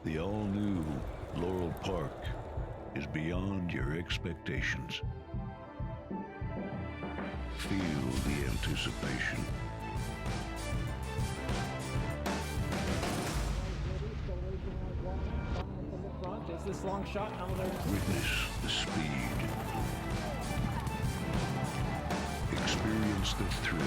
The all-new Laurel Park is beyond your expectations. Feel the anticipation. This long shot, Witness the speed. Experience the thrill.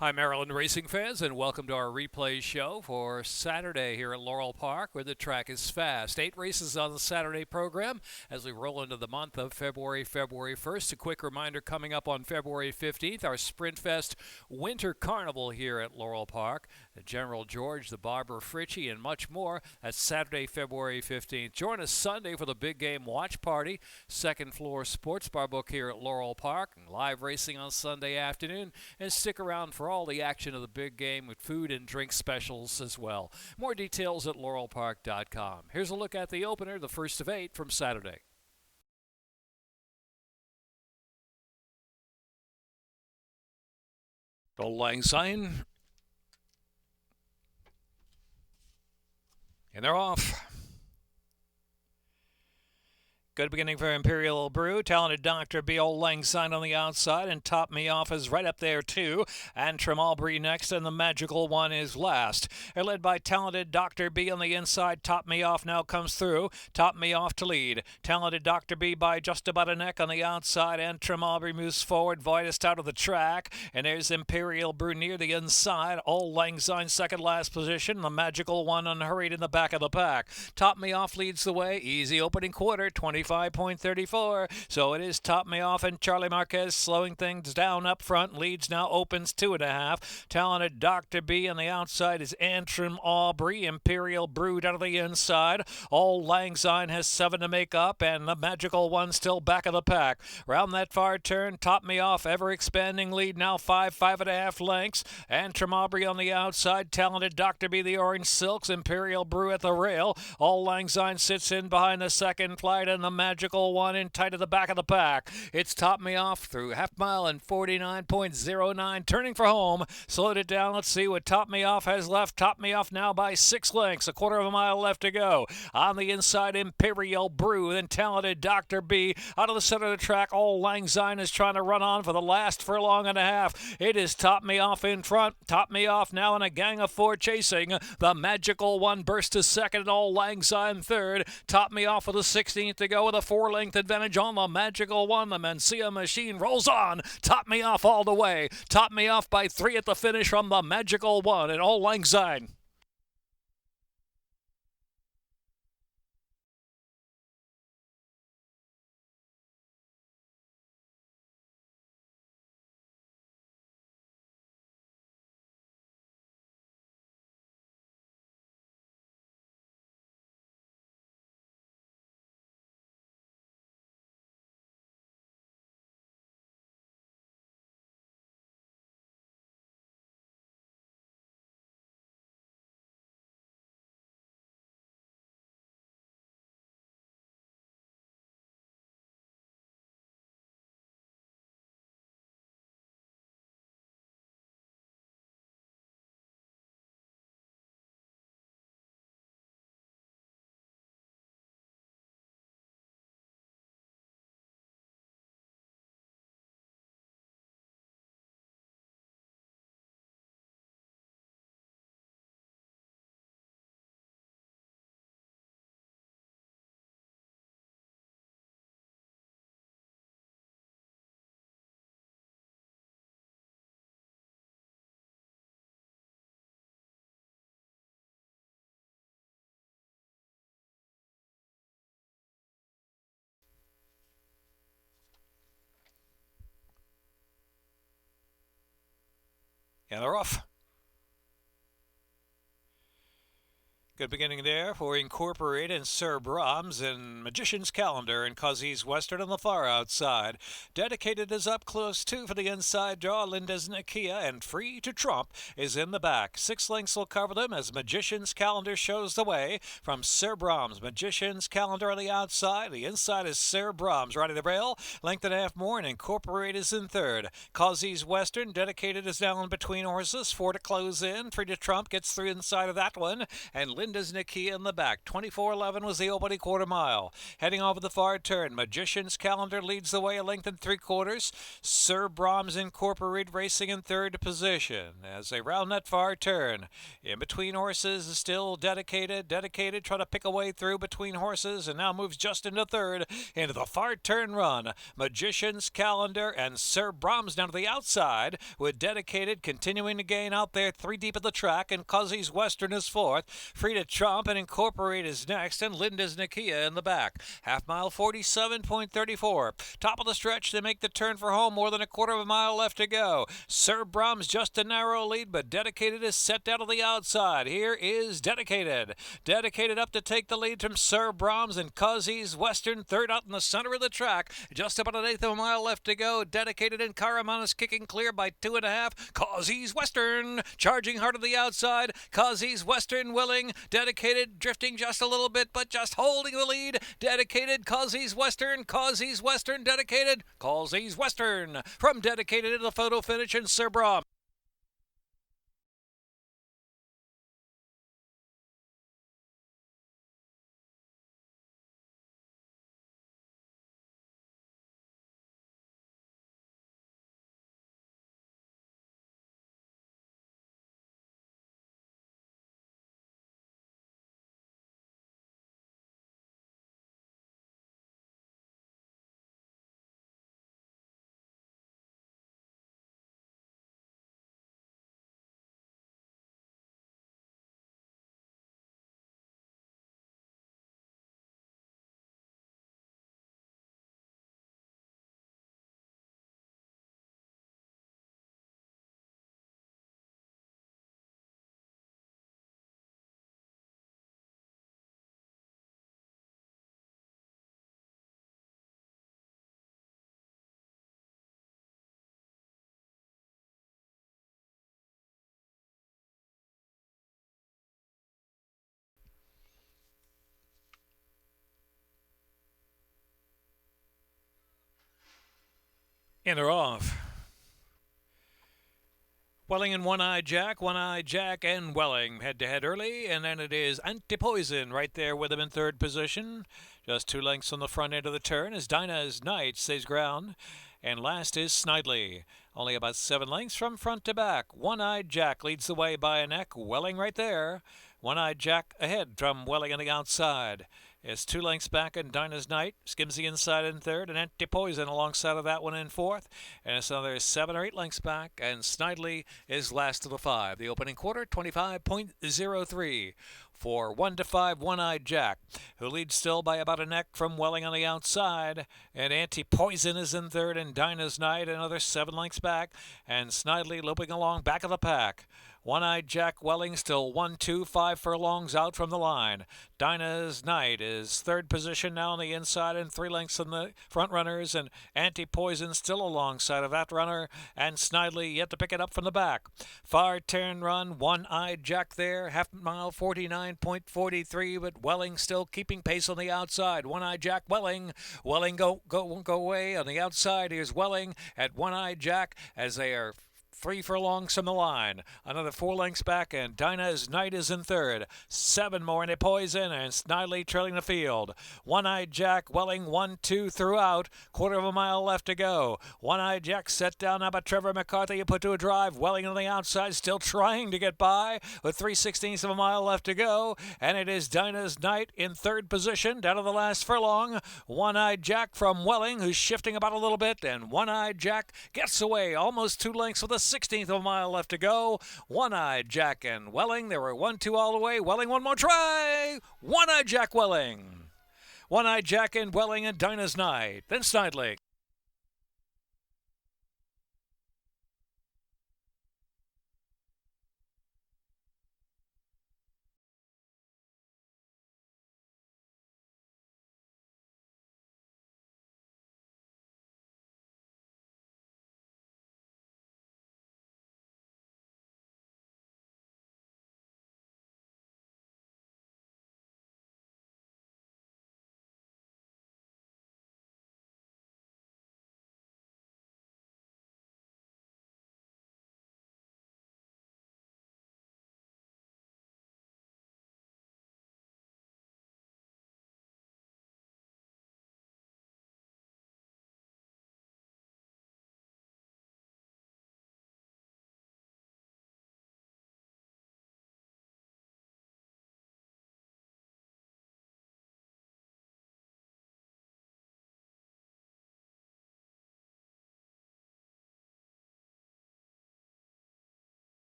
Hi, Maryland racing fans, and welcome to our replay show for Saturday here at Laurel Park, where the track is fast. 8 races on the Saturday program as we roll into the month of February 1st. A quick reminder coming up on February 15th, our Sprint Fest Winter Carnival here at Laurel Park. The General George, the Barber Fritchie, and much more. That's Saturday, February 15th. Join us Sunday for the big game watch party. Second floor sports bar book here at Laurel Park. And live racing on Sunday afternoon. And stick around for all the action of the big game with food and drink specials as well. More details at laurelpark.com. Here's a look at the opener, the first of 8 from Saturday. Goal line sign. And they're off. Good beginning for Imperial Brew. Talented Dr. B. Old Lang Syne on the outside, and Top Me Off is right up there too. Antrim Aubrey next, and the Magical One is last. They're led by Talented Dr. B on the inside. Top Me Off now comes through. Top Me Off to lead. Talented Dr. B by just about a neck on the outside. Antrim Aubrey moves forward. Vitest out of the track. And there's Imperial Brew near the inside. Old Lang Syne second last position. The Magical One unhurried in the back of the pack. Top Me Off leads the way. Easy opening quarter. 25.34. So it is Top Me Off and Charlie Marquez slowing things down up front. Leads now opens 2.5. Talented Dr. B on the outside is Antrim Aubrey. Imperial Brew out of the inside. Old Lang Syne has 7 to make up, and the Magical One still back of the pack. Round that far turn, Top Me Off ever expanding lead now 5.5 lengths. Antrim Aubrey on the outside. Talented Dr. B the Orange Silks. Imperial Brew at the rail. Old Lang Syne sits in behind the second flight, and the Magical One in tight at the back of the pack. It's Top Me Off through half mile and 49.09, turning for home. Slowed it down. Let's see what Top Me Off has left. Top Me Off now by 6 lengths. A quarter of a mile left to go. On the inside, Imperial Brew, then Talented Dr. B. Out of the center of the track, Old Lang Syne is trying to run on for the last furlong and a half. It is Top Me Off in front. Top Me Off now in a gang of 4 chasing. The Magical One burst to second, and Old Lang Syne third. Top Me Off with a 16th to go with a 4-length advantage on the Magical One. The Mencia Machine rolls on. Top Me Off all the way. Top Me Off by 3 at the finish from the Magical One and Old Lang Syne. And they're off. Good beginning there for Incorporate and Sir Brahms and Magician's Calendar and Cuzzy's Western on the far outside. Dedicated is up close too for the inside draw. Linda's Nakia and Free to Trump is in the back. 6 lengths will cover them as Magician's Calendar shows the way from Sir Brahms. Magician's Calendar on the outside. The inside is Sir Brahms riding the rail. Length and a half more, and Incorporate is in third. Cuzzy's Western, Dedicated is down between horses. 4 to close in. Free to Trump gets through inside of that one. And Linda's Nakia in the back. 24:11 was the opening quarter mile. Heading over the far turn, Magician's Calendar leads the way a length and 3/4. Sir Brahms Incorporated racing in third position as they round that far turn. In between horses is still Dedicated. Dedicated trying to pick a way through between horses and now moves just into third into the far turn run. Magician's Calendar and Sir Brahms down to the outside with Dedicated continuing to gain out there 3 deep at the track, and Cuzzy's Western is fourth. Free to Trump and Incorporate is next, and Linda's Nakia in the back. Half mile 47.34. Top of the stretch to make the turn for home. More than a quarter of a mile left to go. Sir Brahms just a narrow lead, but Dedicated is set down to the outside. Here is Dedicated. Dedicated up to take the lead from Sir Brahms, and Cuzzy's Western third out in the center of the track. Just about an eighth of a mile left to go. Dedicated and Caraman kicking clear by 2.5. Cuzzy's Western charging hard to the outside. Cuzzy's Western willing. Dedicated drifting just a little bit, but just holding the lead. Dedicated, Cuzzy's Western, Cuzzy's Western, Dedicated, Cuzzy's Western. From Dedicated to the photo finish, and Sir Brahms. And they're off. Welling and One Eye Jack, and Welling head-to-head early, and then it is Anti-Poison right there with him in third position. Just 2 lengths on the front end of the turn as Dinah's Knight stays ground, and last is Snidely. Only about 7 lengths from front to back. One Eye Jack leads the way by a neck. Welling right there. One Eye Jack ahead from Welling on the outside. It's 2 lengths back, and Dinah's Knight skims the inside in third, and Anti-Poison alongside of that one in fourth. And it's another 7 or 8 lengths back, and Snidely is last of the 5. The opening quarter, 25.03. For 1 to 5, One Eye Jack, who leads still by about a neck from Welling on the outside. And Anti-Poison is in third, and Dinah's Knight another 7 lengths back, and Snidely looping along back of the pack. One Eye Jack, Welling still 1, 2, 5 furlongs out from the line. Dinah's Knight is third position now on the inside, and 3 lengths in the front runners, and Anti-Poison still alongside of that runner, and Snidely yet to pick it up from the back. Far turn run, One Eye Jack there, half mile 49.43, but Welling still keeping pace on the outside. One Eye Jack, Welling go away on the outside. Here's Welling at One Eye Jack as they are 3 furlongs from the line. Another 4 lengths back, and Dinah's Knight is in third. 7 more in a Poison, and Snidely trailing the field. One Eye Jack, Welling 1, 2 throughout. Quarter of a mile left to go. One Eye Jack set down now by Trevor McCarthy. You put to a drive. Welling on the outside, still trying to get by with 3/16 of a mile left to go. And it is Dinah's Knight in third position down to the last furlong. One Eye Jack from Welling, who's shifting about a little bit, and One Eye Jack gets away almost 2 lengths with a 16th of a mile left to go. One Eye Jack and Welling. They were 1-2 all the way. Welling one more try. One Eye Jack, Welling. One Eye Jack and Welling and Dinah's Knight. Then Snidely.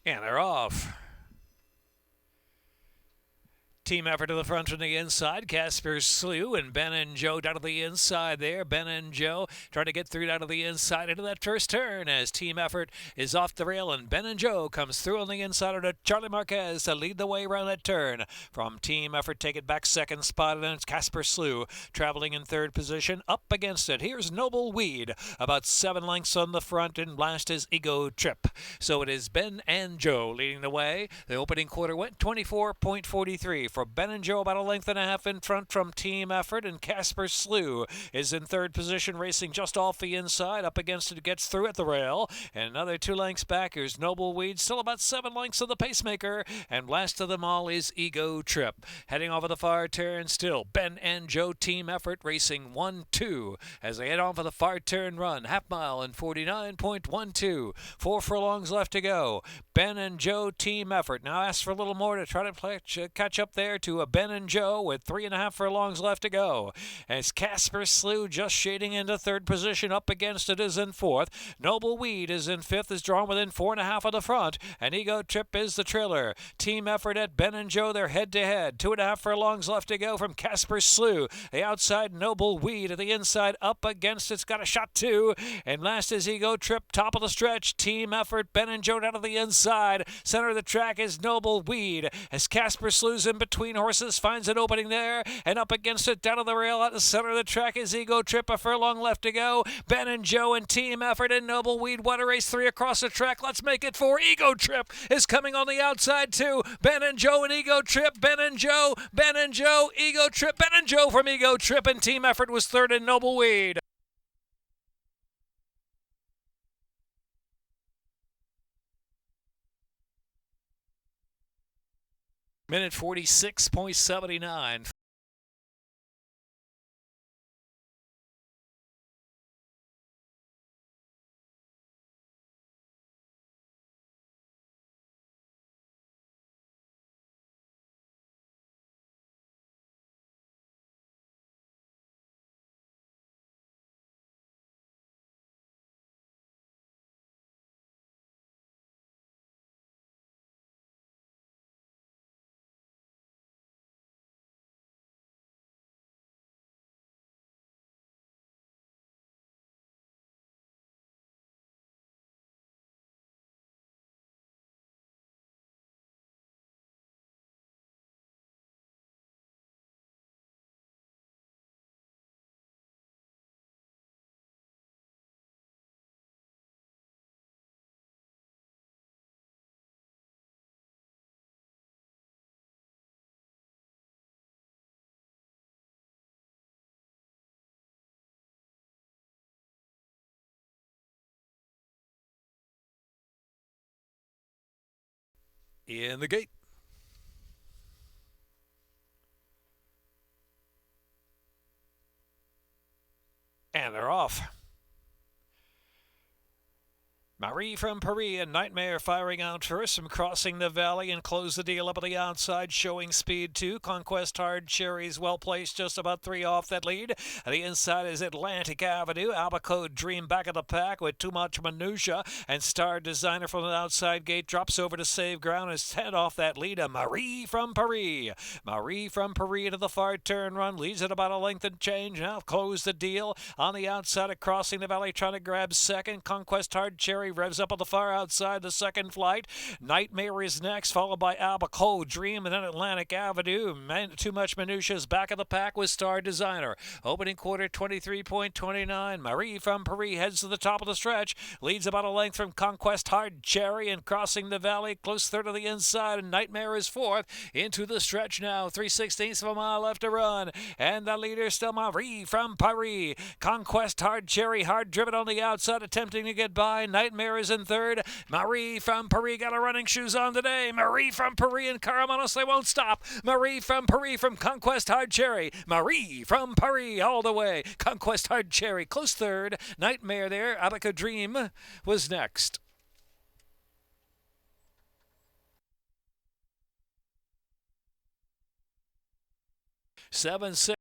And they're off. Team effort to the front from the inside. Casper Slew and Ben and Joe down to the inside there. Ben and Joe trying to get through down to the inside into that first turn as team effort is off the rail and Ben and Joe comes through on the inside to Charlie Marquez to lead the way around that turn. From team effort, take it back second spot, and then it's Casper Slew traveling in third position. Up against it, here's Noble Weed, about 7 lengths on the front, and last is Ego Trip. So it is Ben and Joe leading the way. The opening quarter went 24.43. For Ben and Joe, about a length and a half in front from team effort, and Casper Slew is in third position, racing just off the inside. Up against it, gets through at the rail, and another 2 lengths back. Here's Noble Weed, still about 7 lengths of the pacemaker, and last of them all is Ego Trip. Heading over the far turn, still Ben and Joe team effort racing 1-2 as they head on for the far turn run. Half mile in 49.12. 4 furlongs left to go. Ben and Joe team effort now asks for a little more to try to catch up there to a Ben and Joe with 3.5 furlongs left to go. As Casper Slew just shading into third position, up against it is in fourth. Noble Weed is in fifth, is drawn within 4.5 of the front, and Ego Trip is the trailer. Team effort at Ben and Joe, they're head to head. 2.5 furlongs left to go from Casper Slew. The outside Noble Weed at the inside, up against it's got a shot too, and last is Ego Trip, top of the stretch. Team effort, Ben and Joe down to the inside. Center of the track is Noble Weed as Casper Slew's in between horses, finds an opening there, and up against it down to the rail at the center of the track is Ego Trip. A furlong left to go. Ben and Joe and team effort and Noble Weed. What a race, 3 across the track. Let's make it 4. Ego Trip is coming on the outside too. Ben and Joe and Ego Trip. Ben and Joe. Ben and Joe. Ego Trip. Ben and Joe from Ego Trip, and team effort was third in Noble Weed. Minute 46.79. In the gate. And they're off. Marie from Paris and Nightmare firing out first from crossing the valley and close the deal up at the outside, showing speed too. Conquest Hard Cherry's well placed, just about 3 off that lead. At the inside is Atlantic Avenue. Albaco Dream back of the pack with Too Much Minutia, and Star Designer from the outside gate drops over to save ground and head off that lead. Marie from Paris. Marie from Paris into the far turn run, leads at about a length and change. Now close the deal on the outside of crossing the valley, trying to grab second. Conquest Hard Cherry revs up on the far outside the second flight. Nightmare is next, followed by Albaco Dream, and then Atlantic Avenue. Too Much Minutia's back of the pack with Star Designer. Opening quarter 23.29. Marie from Paris heads to the top of the stretch, leads about a length from Conquest Hard Cherry, and crossing the valley, close third of the inside, and Nightmare is fourth. Into the stretch now, 3/16 of a mile left to run, and the leader still Marie from Paris. Conquest Hard Cherry, hard driven on the outside, attempting to get by. Nightmare is in third. Marie from Paris got her running shoes on today. Marie from Paris and Caramanos, they won't stop. Marie from Paris from Conquest Hard Cherry. Marie from Paris all the way. Conquest Hard Cherry close third. Nightmare there. Albaco Dream was next. 7-6.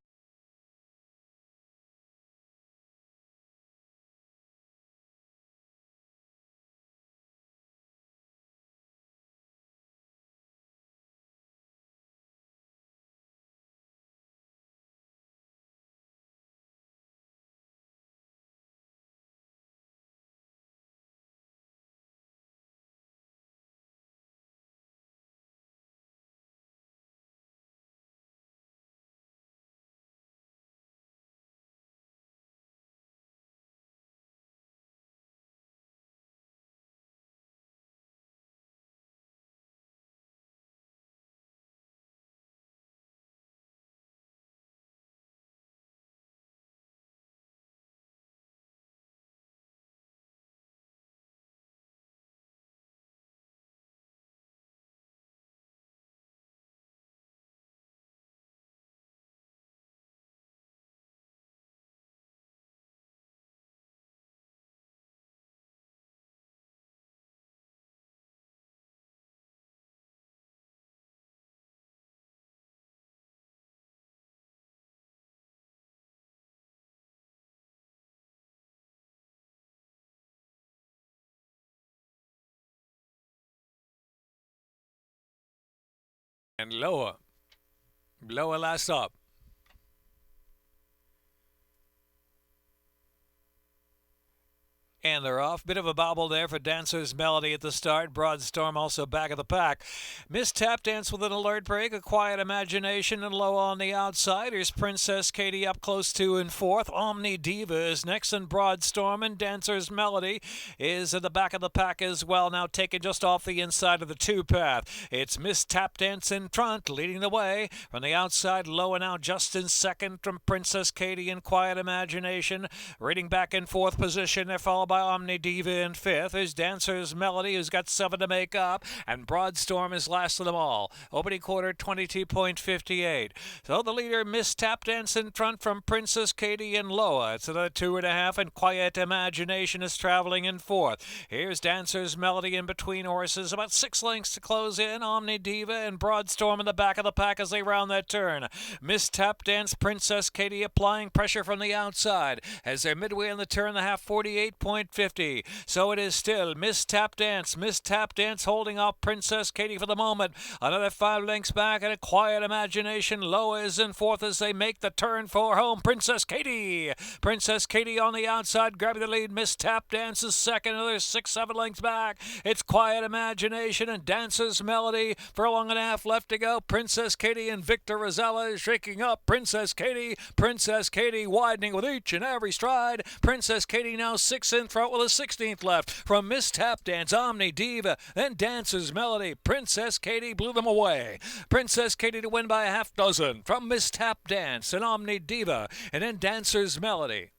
And Lower last up. And they're off. Bit of a bobble there for Dancer's Melody at the start. Broad Storm also back of the pack. Miss Tap Dance with an alert break. A Quiet Imagination and low on the outside. Here's Princess Katie up close 2 and 4th. Omni Diva is next, and Broad Storm and Dancer's Melody is at the back of the pack as well. Now taken just off the inside of the 2 path. It's Miss Tap Dance in front, leading the way. From the outside, Low and now just in second from Princess Katie and Quiet Imagination. Reading back in 4th position. They're followed by Omni Diva in 5th. There's Dancer's Melody, who's got 7 to make up, and Broad Storm is last of them all. Opening quarter, 22.58. So the leader, Miss Tap Dance in front from Princess Katie and Loa. It's another 2.5, and Quiet Imagination is traveling in 4th. Here's Dancer's Melody in between horses. About 6 lengths to close in. Omni Diva and Broad Storm in the back of the pack as they round that turn. Miss Tap Dance, Princess Katie applying pressure from the outside as they're midway in the turn, the half, 48.50. So it is still Miss Tap Dance holding off Princess Katie for the moment. Another 5 lengths back, and a Quiet Imagination. Low is in 4th as they make the turn for home. Princess Katie on the outside grabbing the lead. Miss Tap Dance is second. Another 6-7 lengths back. It's Quiet Imagination and Dancer's Melody. Furlong and a half left to go. Princess Katie and Victor Rosella is shaking up. Princess Katie widening with each and every stride. Princess Katie now 6 in front with a 16th left from Miss Tap Dance, Omni Diva, then Dancer's Melody. Princess Katie blew them away. Princess Katie to win by a half dozen from Miss Tap Dance and Omni Diva, and then Dancer's Melody.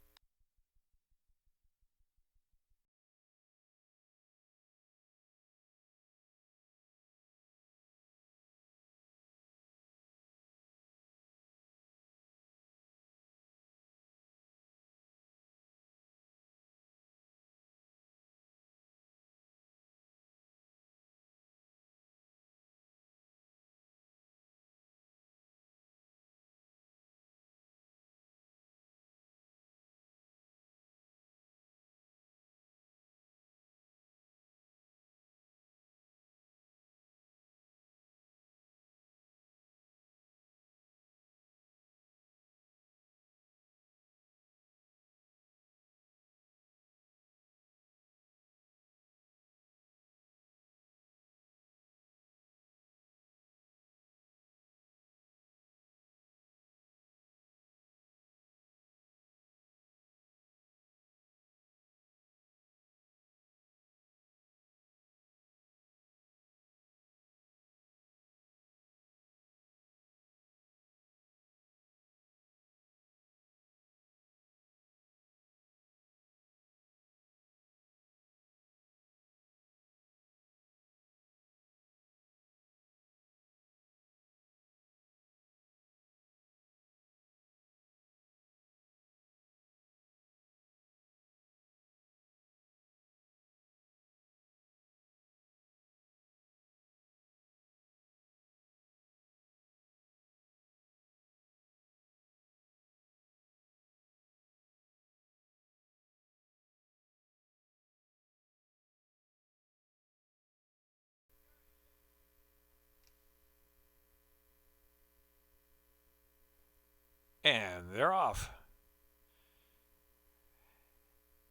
And they're off.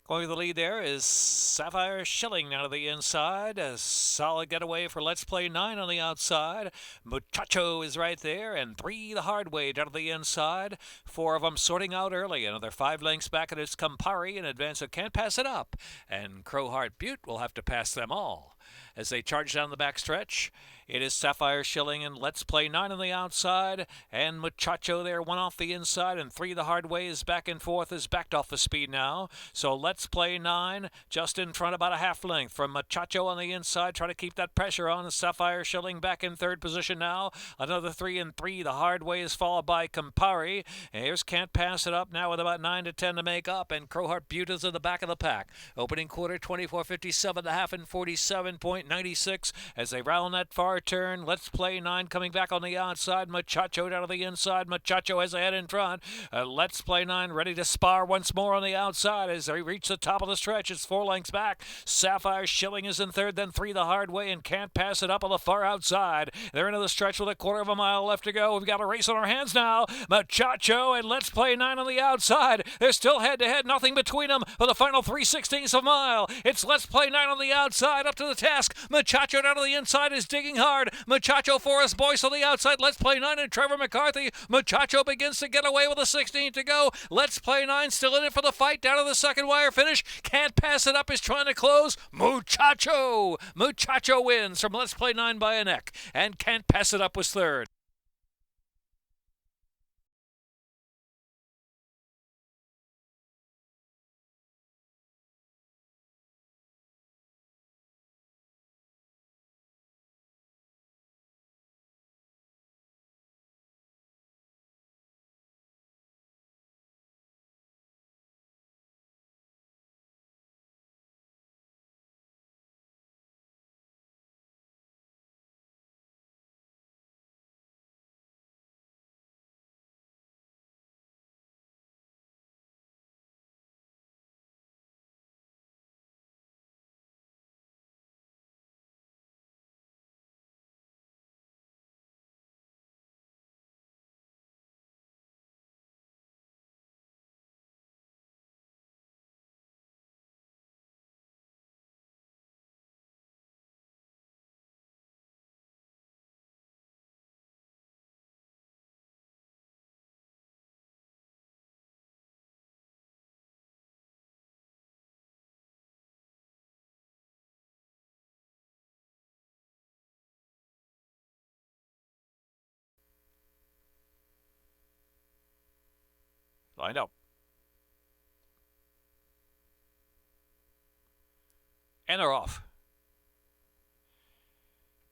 Going to the lead there is Sapphire Shilling now to the inside. A solid getaway for Let's Play 9 on the outside. Muchacho is right there, and 3 the hard way down to the inside. 4 of them sorting out early. Another 5 lengths back, and it's Campari in advance of Can't Pass It Up. And Crowheart Butte will have to pass them all as they charge down the backstretch. It is Sapphire Shilling and Let's Play 9 on the outside, and Muchacho there, 1 off the inside, and 3 the hard way is back and forth, is backed off the speed now. So Let's Play 9 just in front, about a half length from Muchacho on the inside, try to keep that pressure on. Sapphire Shilling back in 3rd position now. Another 3 and 3 the hard way is followed by Campari. Here's Can't Pass It Up now with about 9 to 10 to make up, and Crowheart Butte is in the back of the pack. Opening quarter, 24.57 the half and 47.9. 1:96 as they round that far turn. Let's Play 9 coming back on the outside. Muchacho down to the inside. Muchacho has a head in front. Let's Play 9 ready to spar once more on the outside as they reach the top of the stretch. It's 4 lengths back. Sapphire Shilling is in third, then 3 the hard way, and Can't Pass It Up on the far outside. They're into the stretch with a quarter of a mile left to go. We've got a race on our hands now. Muchacho and Let's Play 9 on the outside. They're still head-to-head, nothing between them for the final 3/16 of a mile. It's Let's Play 9 on the outside, up to the task. Muchacho down to the inside is digging hard. Muchacho, Forrest Boyce on the outside. Let's Play 9 and Trevor McCarthy. Muchacho begins to get away with a 16 to go. Let's Play 9 still in it for the fight down to the second wire finish. Can't Pass It Up is trying to close. Muchacho wins from Let's Play 9 by a neck, and Can't Pass It Up was third. Lined up. And they're off.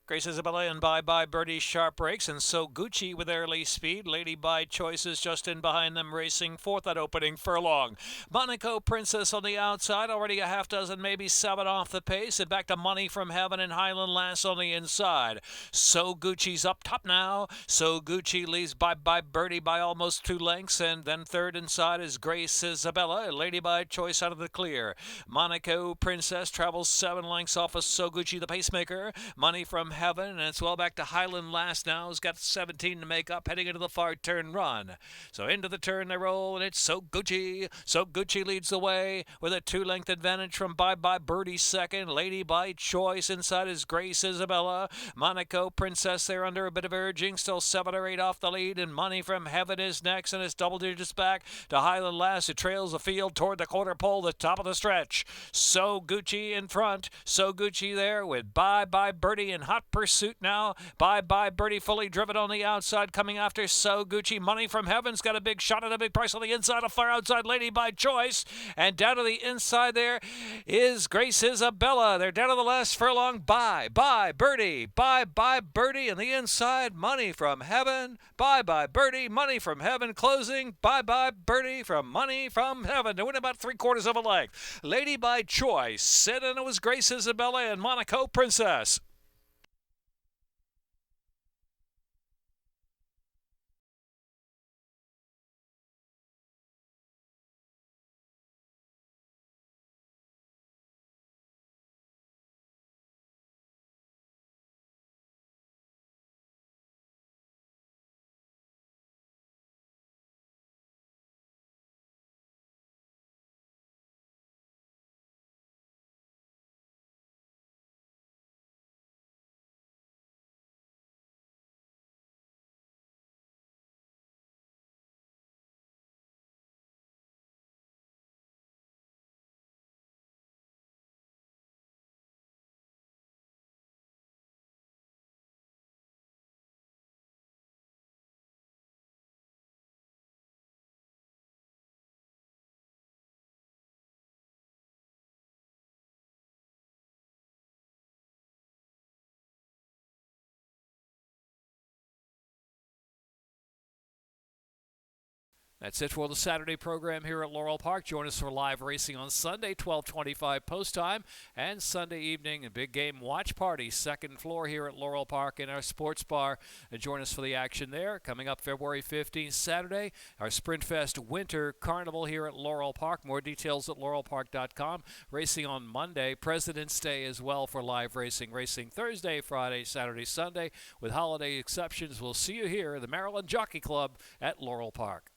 Grace Isabella and Bye Bye Birdie sharp breaks, and So Gucci with early speed. Lady by Choice is just in behind them, racing fourth at opening furlong. Monaco Princess on the outside, already a half dozen, maybe 7 off the pace, and back to Money from Heaven and Highland Lass on the inside. So Gucci's up top now. So Gucci leads Bye Bye Birdie by almost 2 lengths, and then third inside is Grace Isabella. Lady by Choice out of the clear. Monaco Princess travels 7 lengths off of So Gucci the pacemaker. Money from Heaven, and it's well back to Highland Lass now, who's got 17 to make up, heading into the far turn run. So into the turn they roll, and it's So Gucci. So Gucci leads the way with a 2-length advantage from Bye Bye Birdie second. Lady by Choice inside is Grace Isabella. Monaco Princess there under a bit of urging, still 7 or 8 off the lead, and Money from Heaven is next, and it's double digits back to Highland Lass, who trails the field toward the quarter pole, the top of the stretch. So Gucci in front. So Gucci there with Bye Bye Birdie in hot pursuit now. Bye Bye Birdie fully driven on the outside, coming after So Gucci. Money from Heaven's got a big shot at a big price on the inside, a far outside Lady by Choice, and down to the inside there is Grace Isabella. They're down to the last furlong. Bye Bye Birdie, Bye Bye Birdie, and the inside Money from Heaven. Bye Bye Birdie, Money from Heaven closing. Bye Bye Birdie from Money from Heaven to win about 3/4 of a length. Lady by Choice said, and it was Grace Isabella and Monaco Princess. That's it for the Saturday program here at Laurel Park. Join us for live racing on Sunday, 12:25 post time, and Sunday evening, a big game watch party, second floor here at Laurel Park in our sports bar. Join us for the action there. Coming up February 15th, Saturday, our Sprint Fest Winter Carnival here at Laurel Park. More details at laurelpark.com. Racing on Monday, President's Day as well for live racing. Racing Thursday, Friday, Saturday, Sunday. With holiday exceptions, we'll see you here at the Maryland Jockey Club at Laurel Park.